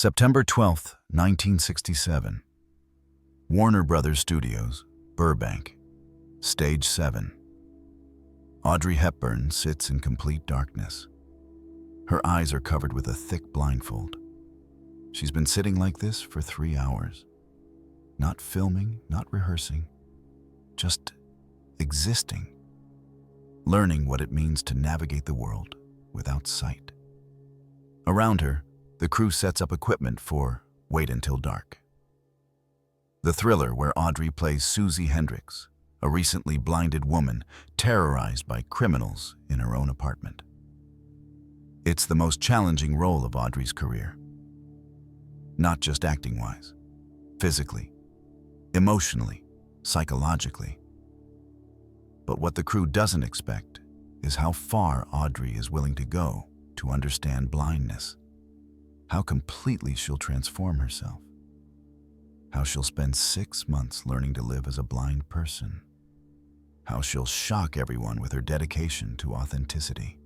September 12, 1967. Warner Brothers Studios, Burbank. Stage 7. Audrey Hepburn sits in complete darkness. Her eyes are covered with a thick blindfold. She's been sitting like this for 3 hours. Not filming, not rehearsing, just existing. Learning what it means to navigate the world without sight. Around her, the crew sets up equipment for Wait Until Dark. The thriller where Audrey plays Susy Hendrix, a recently blinded woman terrorized by criminals in her own apartment. It's the most challenging role of Audrey's career. Not just acting-wise, physically, emotionally, psychologically. But what the crew doesn't expect is how far Audrey is willing to go to understand blindness. How completely she'll transform herself. How she'll spend 6 months learning to live as a blind person. How she'll shock everyone with her dedication to authenticity.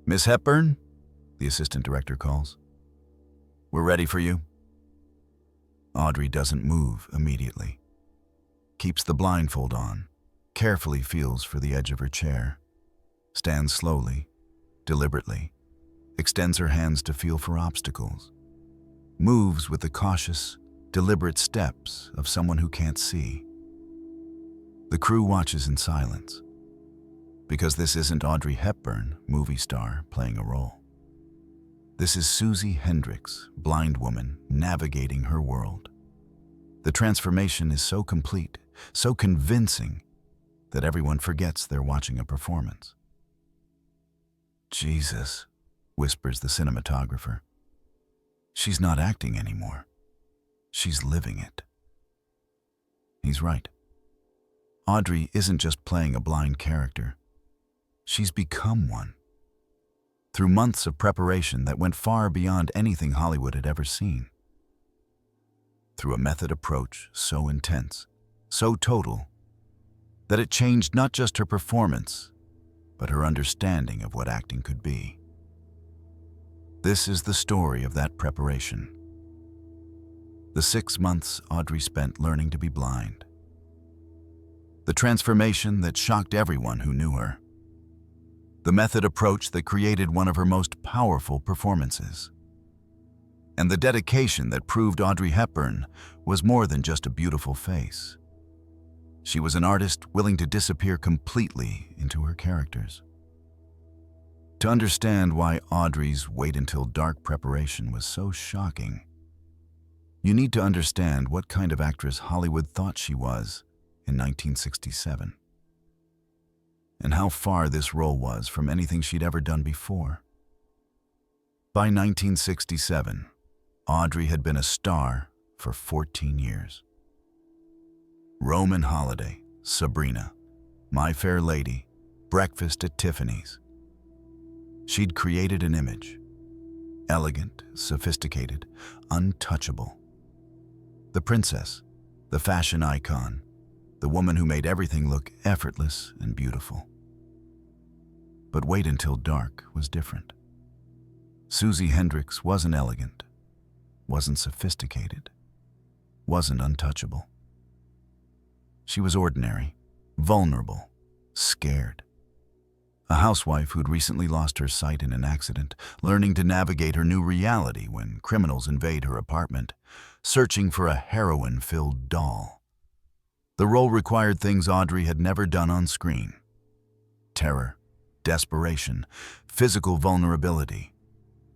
"Miss Hepburn," the assistant director calls. "We're ready for you." Audrey doesn't move immediately. Keeps the blindfold on, carefully feels for the edge of her chair, stands slowly, deliberately, extends her hands to feel for obstacles, moves with the cautious, deliberate steps of someone who can't see. The crew watches in silence, because this isn't Audrey Hepburn, movie star, playing a role. This is Susy Hendrix, blind woman, navigating her world. The transformation is so complete, so convincing, that everyone forgets they're watching a performance. "Jesus," whispers the cinematographer. "She's not acting anymore. She's living it." He's right. Audrey isn't just playing a blind character. She's become one. Through months of preparation that went far beyond anything Hollywood had ever seen. Through a method approach so intense, so total, that it changed not just her performance, but her understanding of what acting could be. This is the story of that preparation. The 6 months Audrey spent learning to be blind. The transformation that shocked everyone who knew her. The method approach that created one of her most powerful performances. And the dedication that proved Audrey Hepburn was more than just a beautiful face. She was an artist willing to disappear completely into her characters. To understand why Audrey's Wait Until Dark preparation was so shocking, you need to understand what kind of actress Hollywood thought she was in 1967, and how far this role was from anything she'd ever done before. By 1967, Audrey had been a star for 14 years. Roman Holiday, Sabrina, My Fair Lady, Breakfast at Tiffany's. She'd created an image, elegant, sophisticated, untouchable. The princess, the fashion icon, the woman who made everything look effortless and beautiful. But Wait Until Dark was different. Susy Hendrix wasn't elegant, wasn't sophisticated, wasn't untouchable. She was ordinary, vulnerable, scared. A housewife who'd recently lost her sight in an accident, learning to navigate her new reality when criminals invade her apartment, searching for a heroin-filled doll. The role required things Audrey had never done on screen. Terror, desperation, physical vulnerability,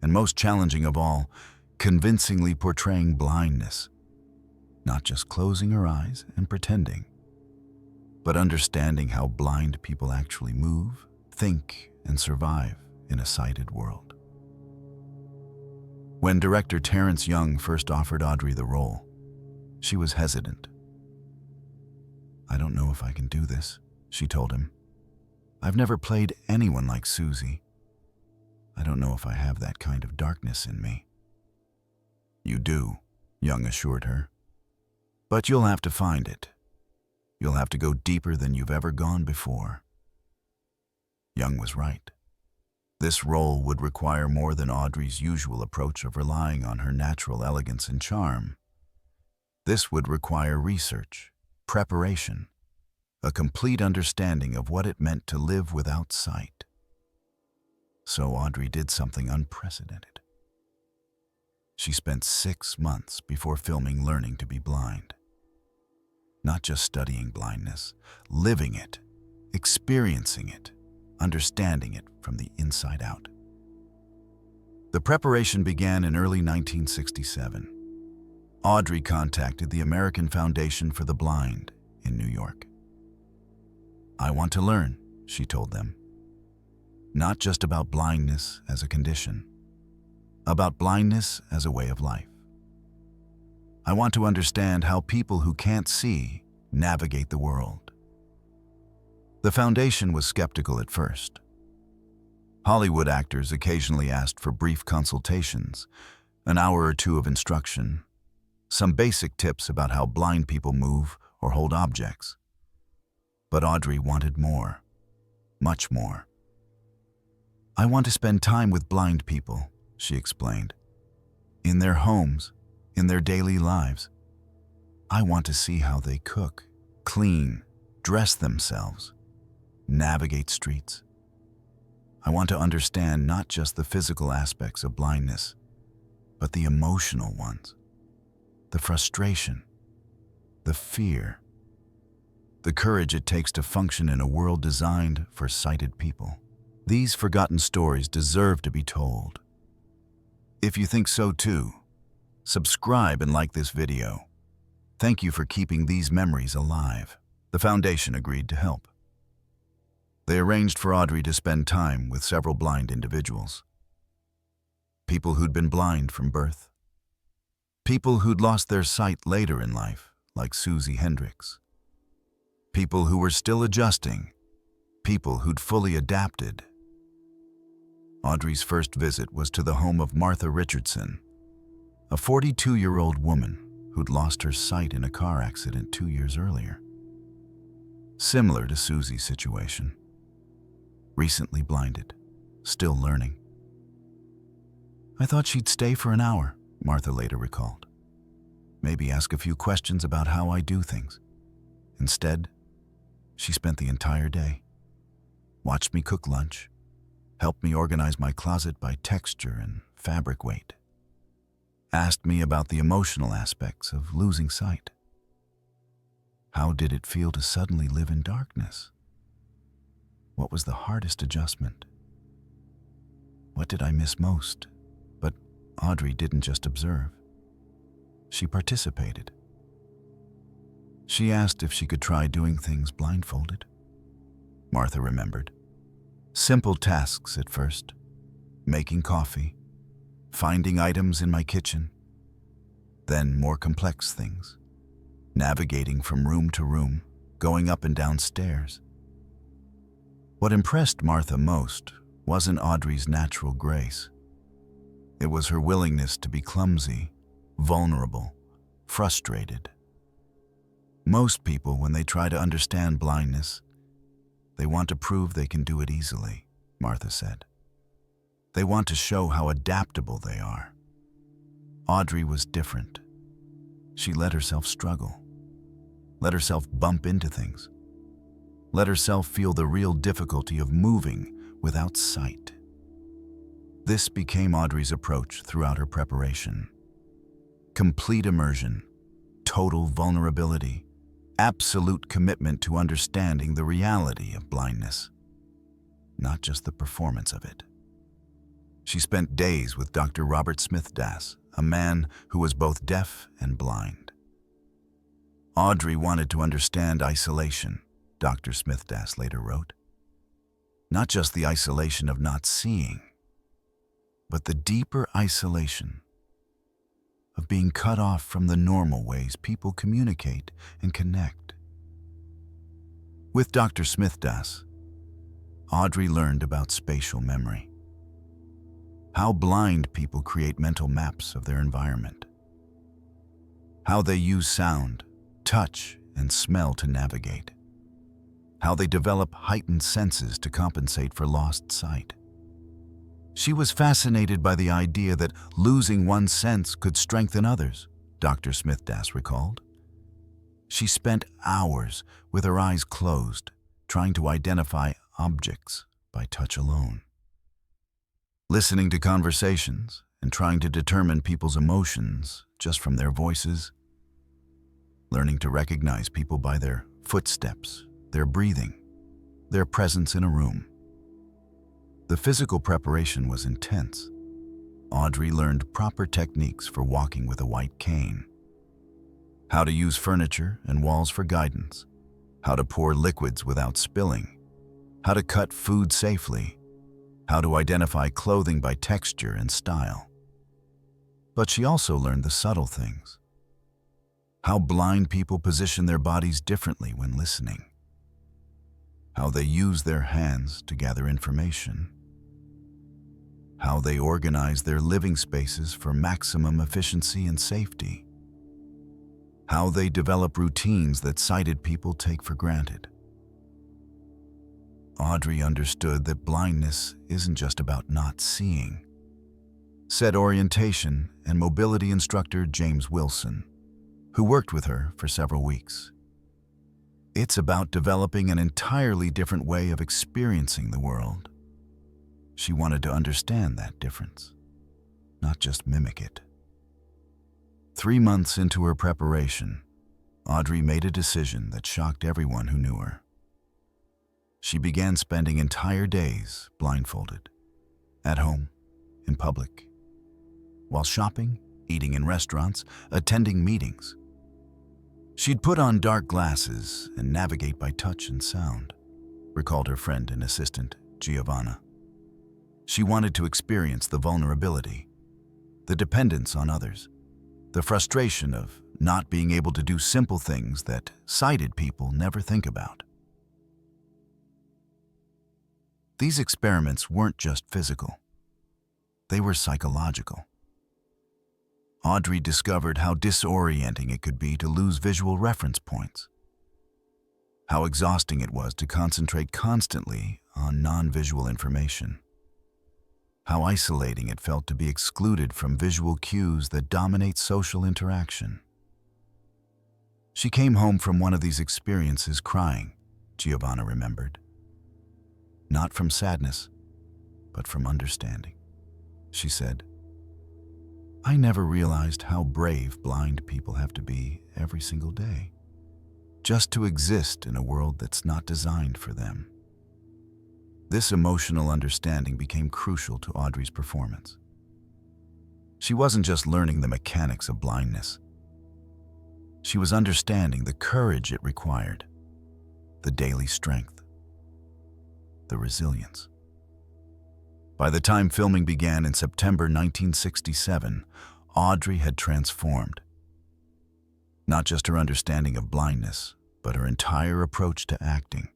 and most challenging of all, convincingly portraying blindness. Not just closing her eyes and pretending, but understanding how blind people actually move, think, and survive in a sighted world. When director Terrence Young first offered Audrey the role, she was hesitant. "I don't know if I can do this," she told him. "I've never played anyone like Susy. I don't know if I have that kind of darkness in me." "You do," Young assured her. "But you'll have to find it. You'll have to go deeper than you've ever gone before." Young was right. This role would require more than Audrey's usual approach of relying on her natural elegance and charm. This would require research, preparation, a complete understanding of what it meant to live without sight. So Audrey did something unprecedented. She spent 6 months before filming Learning to be Blind. Not just studying blindness, living it, experiencing it, understanding it from the inside out. The preparation began in early 1967. Audrey contacted the American Foundation for the Blind in New York. "I want to learn," she told them. "Not just about blindness as a condition, about blindness as a way of life. I want to understand how people who can't see navigate the world." The foundation was skeptical at first. Hollywood actors occasionally asked for brief consultations, an hour or two of instruction, some basic tips about how blind people move or hold objects. But Audrey wanted more, much more. "I want to spend time with blind people," she explained. "In their homes, in their daily lives. I want to see how they cook, clean, dress themselves, navigate streets. I want to understand not just the physical aspects of blindness, but the emotional ones, the frustration, the fear, the courage it takes to function in a world designed for sighted people. These forgotten stories deserve to be told. If you think so too, subscribe and like this video. Thank you for keeping these memories alive." The foundation agreed to help. They arranged for Audrey to spend time with several blind individuals. People who'd been blind from birth. People who'd lost their sight later in life, like Susy Hendrix. People who were still adjusting. People who'd fully adapted. Audrey's first visit was to the home of Martha Richardson, a 42-year-old woman who'd lost her sight in a car accident 2 years earlier. Similar to Susy's situation. Recently blinded, still learning. "I thought she'd stay for an hour," Martha later recalled. "Maybe ask a few questions about how I do things." Instead, she spent the entire day. Watched me cook lunch, helped me organize my closet by texture and fabric weight. Asked me about the emotional aspects of losing sight. How did it feel to suddenly live in darkness? What was the hardest adjustment? What did I miss most? But Audrey didn't just observe. She participated. She asked if she could try doing things blindfolded. Martha remembered. Simple tasks at first. Making coffee, finding items in my kitchen. Then more complex things. Navigating from room to room, going up and down stairs. What impressed Martha most wasn't Audrey's natural grace. It was her willingness to be clumsy, vulnerable, frustrated. Most people, when they try to understand blindness, they want to prove they can do it easily, Martha said. They want to show how adaptable they are. Audrey was different. She let herself struggle, let herself bump into things, let herself feel the real difficulty of moving without sight. This became Audrey's approach throughout her preparation. Complete immersion, total vulnerability, absolute commitment to understanding the reality of blindness, not just the performance of it. She spent days with Dr. Robert Smith-Das, a man who was both deaf and blind. Audrey wanted to understand isolation, Dr. Smith-Das later wrote. Not just the isolation of not seeing, but the deeper isolation of being cut off from the normal ways people communicate and connect. With Dr. Smith-Das, Audrey learned about spatial memory, how blind people create mental maps of their environment, how they use sound, touch, and smell to navigate, how they develop heightened senses to compensate for lost sight. She was fascinated by the idea that losing one sense could strengthen others, Dr. Smithdas recalled. She spent hours with her eyes closed, trying to identify objects by touch alone. Listening to conversations and trying to determine people's emotions just from their voices. Learning to recognize people by their footsteps, their breathing, their presence in a room. The physical preparation was intense. Audrey learned proper techniques for walking with a white cane, how to use furniture and walls for guidance, how to pour liquids without spilling, how to cut food safely, how to identify clothing by texture and style. But she also learned the subtle things, how blind people position their bodies differently when listening, how they use their hands to gather information, how they organize their living spaces for maximum efficiency and safety, how they develop routines that sighted people take for granted. Audrey understood that blindness isn't just about not seeing, said orientation and mobility instructor James Wilson, who worked with her for several weeks. It's about developing an entirely different way of experiencing the world. She wanted to understand that difference, not just mimic it. 3 months into her preparation, Audrey made a decision that shocked everyone who knew her. She began spending entire days blindfolded, at home, in public, while shopping, eating in restaurants, attending meetings. She'd put on dark glasses and navigate by touch and sound, recalled her friend and assistant, Giovanna. She wanted to experience the vulnerability, the dependence on others, the frustration of not being able to do simple things that sighted people never think about. These experiments weren't just physical. They were psychological. Audrey discovered how disorienting it could be to lose visual reference points, how exhausting it was to concentrate constantly on non-visual information, how isolating it felt to be excluded from visual cues that dominate social interaction. She came home from one of these experiences crying, Giovanna remembered. Not from sadness, but from understanding. She said, "I never realized how brave blind people have to be every single day, just to exist in a world that's not designed for them." This emotional understanding became crucial to Audrey's performance. She wasn't just learning the mechanics of blindness. She was understanding the courage it required, the daily strength, the resilience. By the time filming began in September 1967, Audrey had transformed. Not just her understanding of blindness, but her entire approach to acting.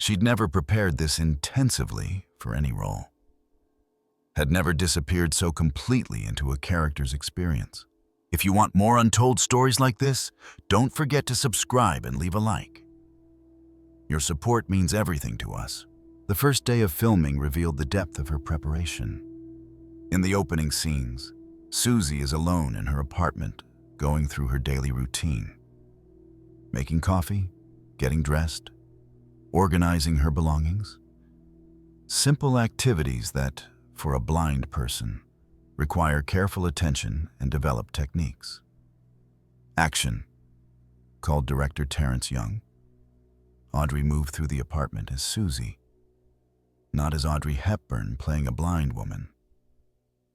She'd never prepared this intensively for any role, had never disappeared so completely into a character's experience. If you want more untold stories like this, don't forget to subscribe and leave a like. Your support means everything to us. The first day of filming revealed the depth of her preparation. In the opening scenes, Susy is alone in her apartment, going through her daily routine. Making coffee, getting dressed, organizing her belongings. Simple activities that, for a blind person, require careful attention and develop techniques. Action, called director Terrence Young. Audrey moved through the apartment as Susy, not as Audrey Hepburn playing a blind woman,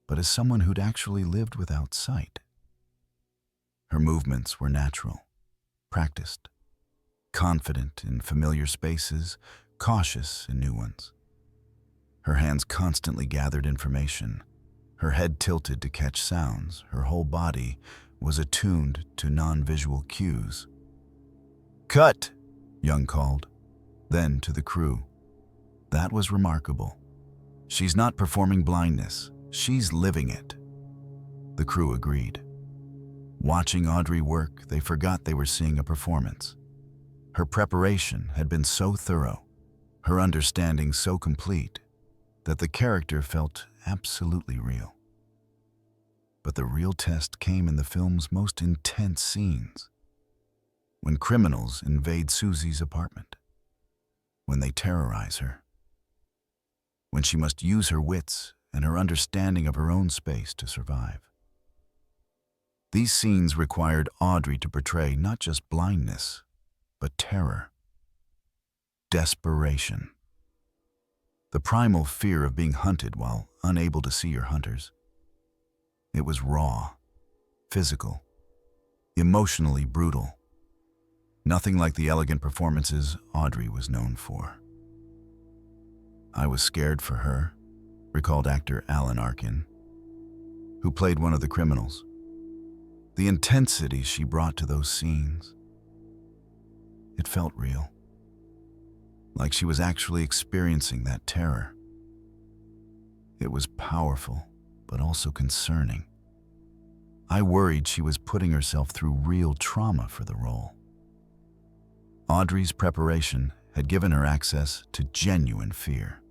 but as someone who'd actually lived without sight. Her movements were natural, practiced, confident in familiar spaces, cautious in new ones. Her hands constantly gathered information, her head tilted to catch sounds, her whole body was attuned to non-visual cues. "Cut!" Young called, then to the crew. That was remarkable. She's not performing blindness, she's living it. The crew agreed. Watching Audrey work, they forgot they were seeing a performance. Her preparation had been so thorough, her understanding so complete. that the character felt absolutely real. But the real test came in the film's most intense scenes. When criminals invade Susy's apartment. When they terrorize her. When she must use her wits and her understanding of her own space to survive. These scenes required Audrey to portray not just blindness, but terror, desperation, the primal fear of being hunted while unable to see your hunters. It was raw, physical, emotionally brutal. Nothing like the elegant performances Audrey was known for. "I was scared for her," recalled actor Alan Arkin, who played one of the criminals. The intensity she brought to those scenes. It felt real. Like she was actually experiencing that terror. It was powerful, but also concerning. I worried she was putting herself through real trauma for the role. Audrey's preparation had given her access to genuine fear.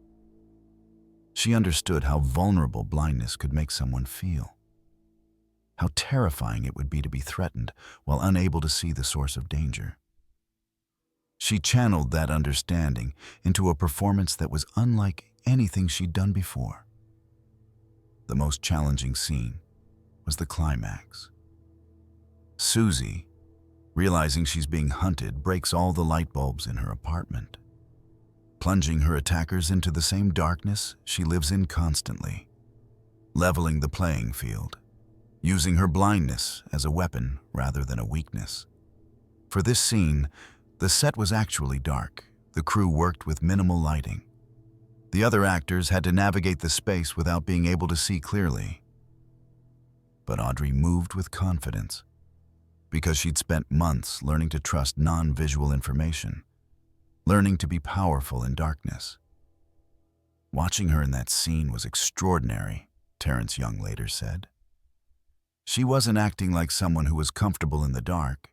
She understood how vulnerable blindness could make someone feel. How terrifying it would be to be threatened while unable to see the source of danger. She channeled that understanding into a performance that was unlike anything she'd done before. The most challenging scene was the climax. Susy, realizing she's being hunted, breaks all the light bulbs in her apartment, plunging her attackers into the same darkness she lives in constantly, leveling the playing field, using her blindness as a weapon rather than a weakness. For this scene, the set was actually dark. The crew worked with minimal lighting. The other actors had to navigate the space without being able to see clearly. But Audrey moved with confidence because she'd spent months learning to trust non-visual information, learning to be powerful in darkness. Watching her in that scene was extraordinary, Terrence Young later said. She wasn't acting like someone who was comfortable in the dark.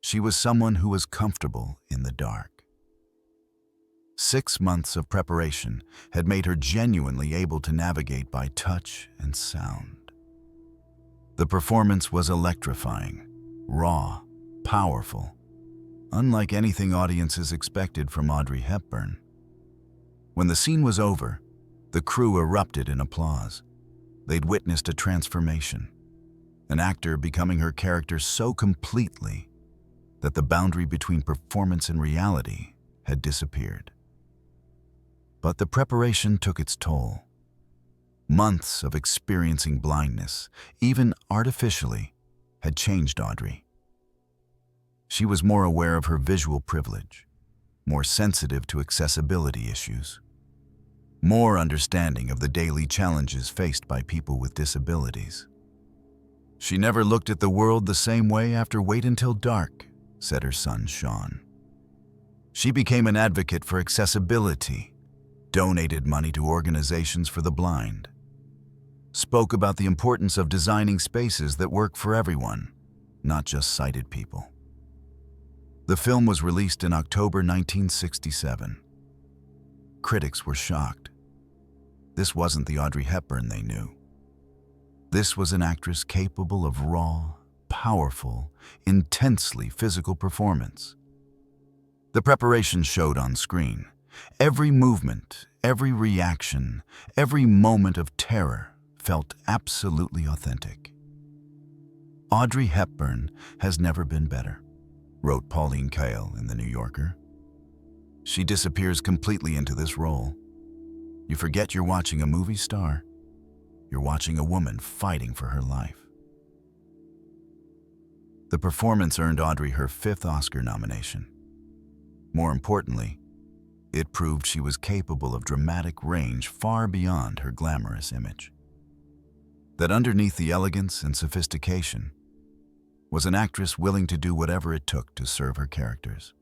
She was someone who was comfortable in the dark. 6 months of preparation had made her genuinely able to navigate by touch and sound. The performance was electrifying, raw, powerful, unlike anything audiences expected from Audrey Hepburn. When the scene was over, the crew erupted in applause. They'd witnessed a transformation, an actor becoming her character so completely that the boundary between performance and reality had disappeared. But the preparation took its toll. Months of experiencing blindness, even artificially, had changed Audrey. She was more aware of her visual privilege, more sensitive to accessibility issues, more understanding of the daily challenges faced by people with disabilities. "She never looked at the world the same way after Wait Until Dark," said her son Sean. "She became an advocate for accessibility, donated money to organizations for the blind, spoke about the importance of designing spaces that work for everyone, not just sighted people." The film was released in October 1967. Critics were shocked. This wasn't the Audrey Hepburn they knew. This was an actress capable of raw, powerful, intensely physical performance. The preparation showed on screen. Every movement, every reaction, every moment of terror felt absolutely authentic. "Audrey Hepburn has never been better," wrote Pauline Kael in The New Yorker. "She disappears completely into this role. You forget you're watching a movie star. You're watching a woman fighting for her life." The performance earned Audrey her 5th Oscar nomination. More importantly, it proved she was capable of dramatic range far beyond her glamorous image. That underneath the elegance and sophistication was an actress willing to do whatever it took to serve her characters.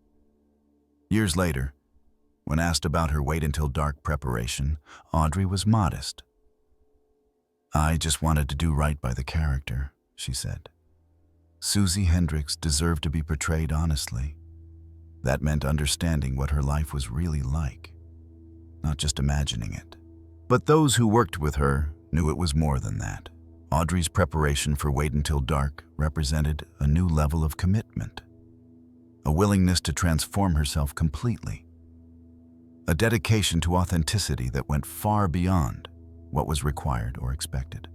Years later, when asked about her Wait Until Dark preparation, Audrey was modest. "I just wanted to do right by the character," she said. Susy Hendrix deserved to be portrayed honestly. That meant understanding what her life was really like, not just imagining it. But those who worked with her knew it was more than that. Audrey's preparation for Wait Until Dark represented a new level of commitment, a willingness to transform herself completely, a dedication to authenticity that went far beyond what was required or expected.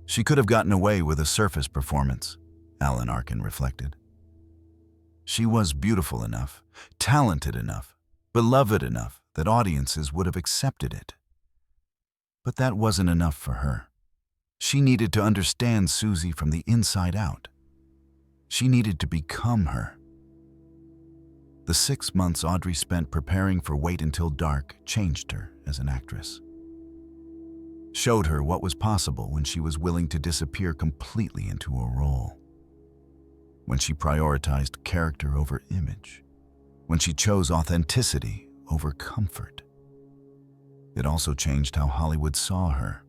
She could have gotten away with a surface performance, Alan Arkin reflected. She was beautiful enough, talented enough, beloved enough that audiences would have accepted it. But that wasn't enough for her. She needed to understand Susy from the inside out. She needed to become her. The 6 months Audrey spent preparing for Wait Until Dark changed her as an actress. Showed her what was possible when she was willing to disappear completely into a role. When she prioritized character over image. When she chose authenticity over comfort. It also changed how Hollywood saw her.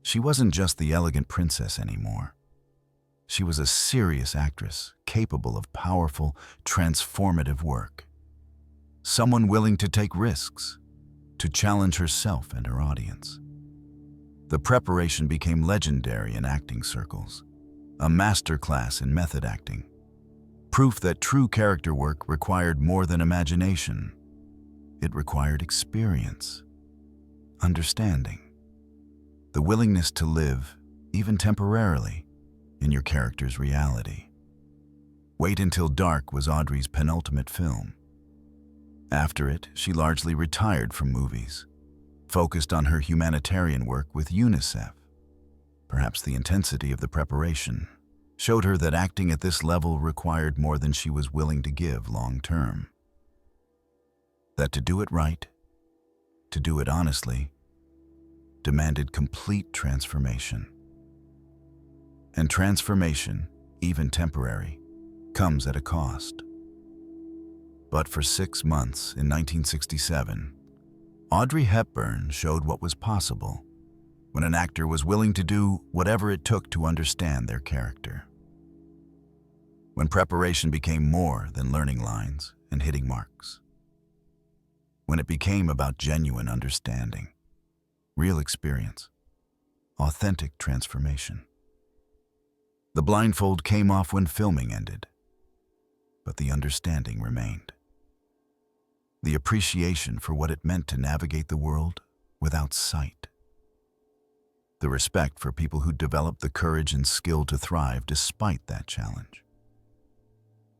She wasn't just the elegant princess anymore. She was a serious actress, capable of powerful, transformative work. Someone willing to take risks, to challenge herself and her audience. The preparation became legendary in acting circles, a masterclass in method acting. Proof that true character work required more than imagination. It required experience, understanding, the willingness to live, even temporarily, in your character's reality. Wait Until Dark was Audrey's penultimate film. After it, she largely retired from movies, focused on her humanitarian work with UNICEF. Perhaps the intensity of the preparation showed her that acting at this level required more than she was willing to give long-term. That to do it right, to do it honestly, demanded complete transformation. And transformation, even temporary, comes at a cost. But for 6 months in 1967, Audrey Hepburn showed what was possible when an actor was willing to do whatever it took to understand their character. When preparation became more than learning lines and hitting marks. When it became about genuine understanding, real experience, authentic transformation. The blindfold came off when filming ended, but the understanding remained. The appreciation for what it meant to navigate the world without sight. The respect for people who developed the courage and skill to thrive despite that challenge.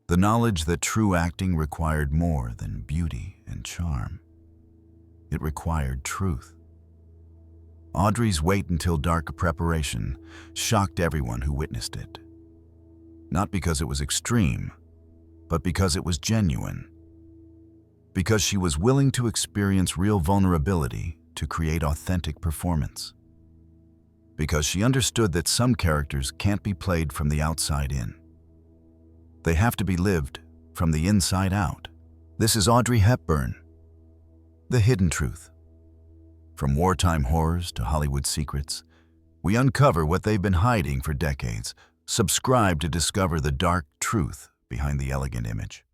The knowledge that true acting required more than beauty and charm. It required truth. Audrey's Wait Until Dark preparation shocked everyone who witnessed it. Not because it was extreme, but because it was genuine. Because she was willing to experience real vulnerability to create authentic performance. Because she understood that some characters can't be played from the outside in. They have to be lived from the inside out. This is Audrey Hepburn, The Hidden Truth. From wartime horrors to Hollywood secrets, we uncover what they've been hiding for decades. Subscribe to discover the dark truth behind the elegant image.